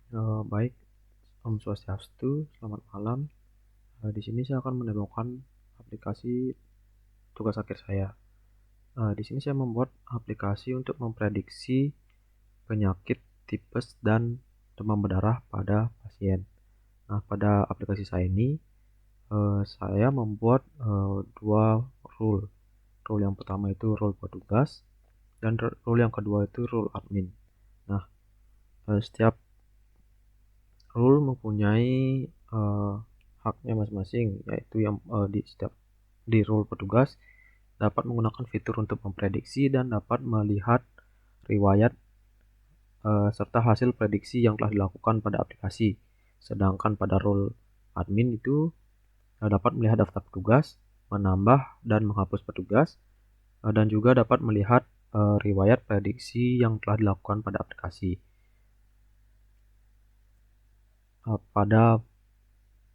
Baik, Om Swastiastu, selamat malam. Di sini saya akan menemukan aplikasi tugas akhir saya. Di sini saya membuat aplikasi untuk memprediksi penyakit tipes dan demam berdarah pada pasien. Nah, pada aplikasi saya ini, saya membuat dua rule. Rule yang pertama itu rule petugas, dan rule yang kedua itu rule admin. Nah, setiap rule mempunyai haknya masing-masing, yaitu yang di rule petugas dapat menggunakan fitur untuk memprediksi dan dapat melihat riwayat serta hasil prediksi yang telah dilakukan pada aplikasi. Sedangkan pada role admin itu dapat melihat daftar petugas, menambah dan menghapus petugas, dan juga dapat melihat riwayat prediksi yang telah dilakukan pada aplikasi. Pada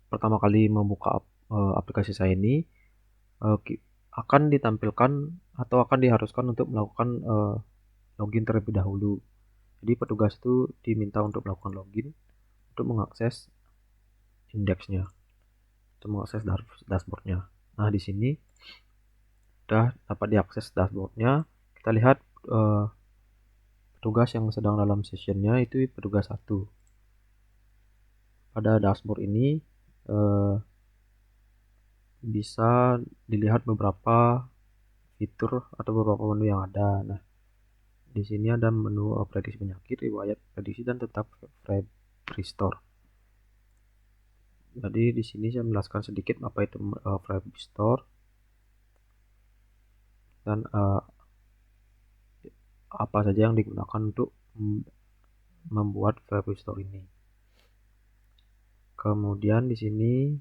pertama kali membuka aplikasi saya ini, akan ditampilkan atau akan diharuskan untuk melakukan login terlebih dahulu. Jadi petugas itu diminta untuk melakukan login untuk mengakses indeksnya, untuk mengakses dashboardnya. Nah, di sini sudah dapat diakses dashboardnya. Kita lihat petugas yang sedang dalam sessionnya itu petugas 1. Pada dashboard ini bisa dilihat beberapa fitur atau beberapa menu yang ada. Nah, di sini ada menu prediksi penyakit, riwayat prediksi, dan tetap restore. Jadi di sini saya menjelaskan sedikit apa itu restore dan apa saja yang digunakan untuk membuat restore ini. Kemudian di sini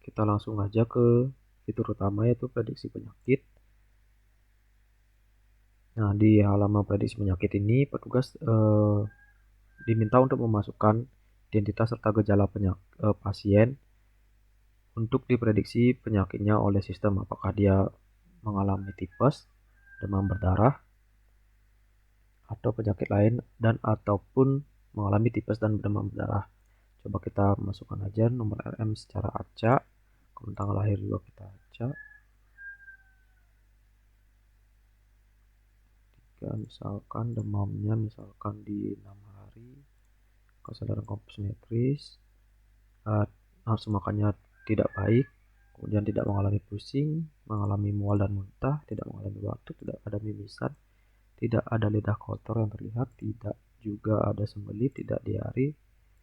kita langsung aja ke fitur utama, yaitu prediksi penyakit. Nah, di halaman prediksi penyakit ini petugas diminta untuk memasukkan identitas serta gejala pasien untuk diprediksi penyakitnya oleh sistem, apakah dia mengalami tipes, demam berdarah, atau penyakit lain, dan ataupun mengalami tipes dan demam berdarah. Coba kita masukkan aja nomor RM secara acak, kemudian tanggal lahir juga kita acak. Misalkan demamnya misalkan di 6 hari, kesadaran kompsimetris, nafsu makannya tidak baik, kemudian tidak mengalami pusing, mengalami mual dan muntah, tidak mengalami batuk, tidak ada mimisan, tidak ada lidah kotor yang terlihat, tidak juga ada sembelit, tidak diare,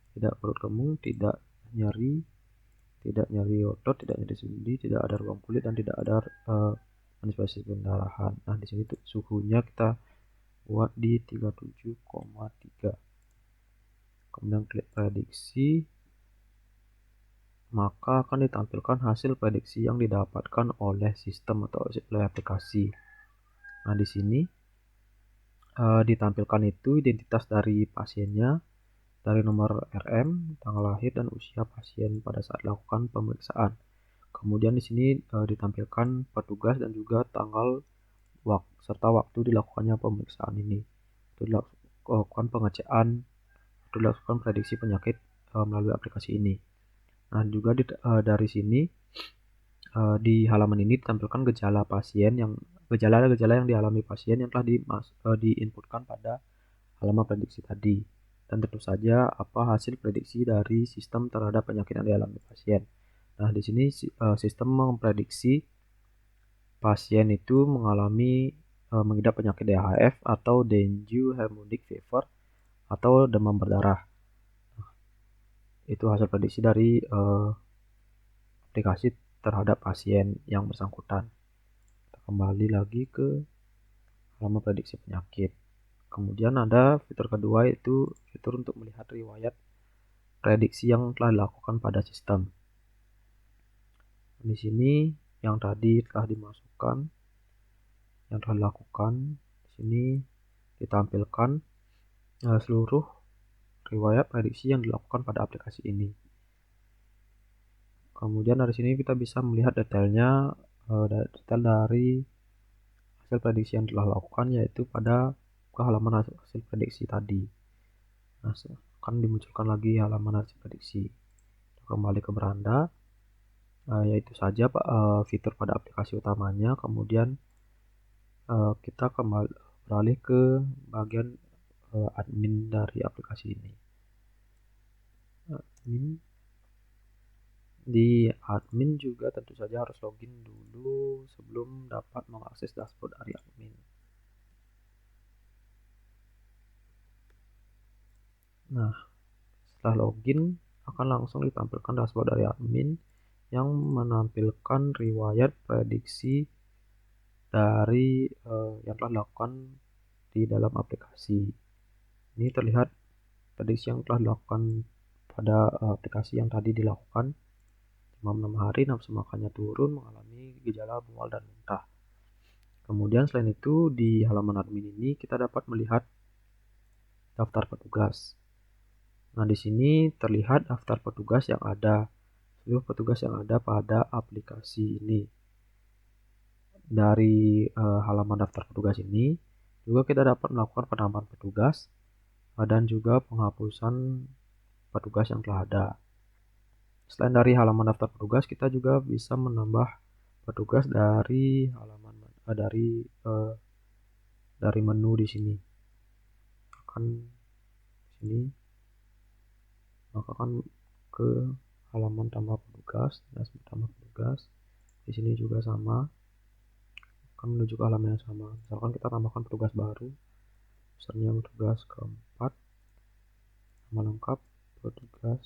tidak perut kembung, tidak nyeri otot, tidak nyeri sendi, tidak ada ruam kulit, dan tidak ada manifestasi pendarahan. Nah, di sini tuh suhunya kita buat di 37,3. Kemudian klik prediksi, maka akan ditampilkan hasil prediksi yang didapatkan oleh sistem atau oleh aplikasi. Nah, di sini ditampilkan itu identitas dari pasiennya, dari nomor RM, tanggal lahir, dan usia pasien pada saat lakukan pemeriksaan. Kemudian di sini ditampilkan petugas dan juga tanggal serta waktu dilakukannya pemeriksaan ini. Itu dilakukan pengecekan, itu dilakukan prediksi penyakit melalui aplikasi ini. Nah, juga dari sini di halaman ini ditampilkan gejala yang dialami pasien yang telah diinputkan pada halaman prediksi tadi, dan tentu saja apa hasil prediksi dari sistem terhadap penyakit yang dialami pasien. Nah, di sini sistem memprediksi pasien itu mengalami mengidap penyakit DHF atau dengue hemorrhagic fever atau demam berdarah. Nah, itu hasil prediksi dari aplikasi terhadap pasien yang bersangkutan. Kita kembali lagi ke halaman prediksi penyakit. Kemudian ada fitur kedua, yaitu fitur untuk melihat riwayat prediksi yang telah dilakukan pada sistem. Di sini yang tadi telah dimasukkan, yang telah dilakukan, di sini ditampilkan seluruh riwayat prediksi yang dilakukan pada aplikasi ini. Kemudian dari sini kita bisa melihat detailnya, detail dari hasil prediksi yang telah dilakukan, yaitu pada halaman hasil prediksi tadi. Nah, akan dimunculkan lagi halaman hasil prediksi. Kembali ke beranda, yaitu saja fitur pada aplikasi utamanya. Kemudian kita kembali beralih ke bagian admin dari aplikasi ini. Di admin juga tentu saja harus login dulu sebelum dapat mengakses dashboard dari admin. Nah, setelah login akan langsung ditampilkan dashboard dari admin yang menampilkan riwayat prediksi dari yang telah dilakukan di dalam aplikasi. Ini terlihat prediksi yang telah dilakukan pada aplikasi yang tadi dilakukan. Demam 6 hari, nafsu makannya turun, mengalami gejala mual dan muntah. Kemudian selain itu di halaman admin ini kita dapat melihat daftar petugas. Nah, di sini terlihat daftar petugas yang ada, seluruh petugas yang ada pada aplikasi ini. Dari halaman daftar petugas ini juga kita dapat melakukan penambahan petugas dan juga penghapusan petugas yang telah ada. Selain dari halaman daftar petugas, kita juga bisa menambah petugas dari halaman dari menu di sini. Akan sini maka akan ke halaman tambah petugas, dashboard tambah petugas. Di sini juga sama, akan menuju ke halaman yang sama. Misalkan kita tambahkan petugas baru, misalnya petugas keempat, nama lengkap petugas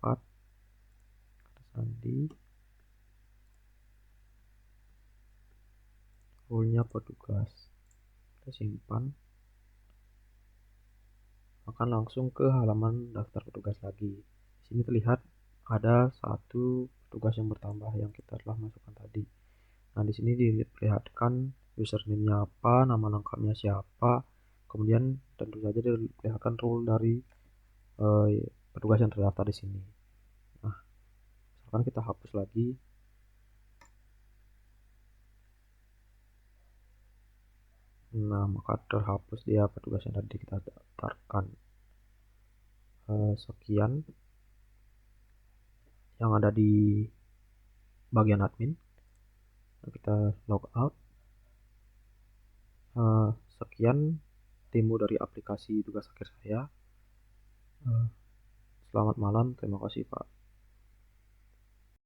4, kata sandi, rule-nya petugas. Kita simpan, akan langsung ke halaman daftar petugas lagi. Di sini terlihat ada satu petugas yang bertambah yang kita telah masukkan tadi. Nah, di sini diperlihatkan username-nya apa, nama lengkapnya siapa, kemudian tentu saja diperlihatkan role dari petugas yang terdaftar di sini. Nah, misalkan kita hapus lagi. Nah, maka terhapus dia petugas yang tadi kita daftarkan. Sekian yang ada di bagian admin. Kita log out. Sekian demo dari aplikasi tugas akhir saya. Selamat malam, terima kasih Pak.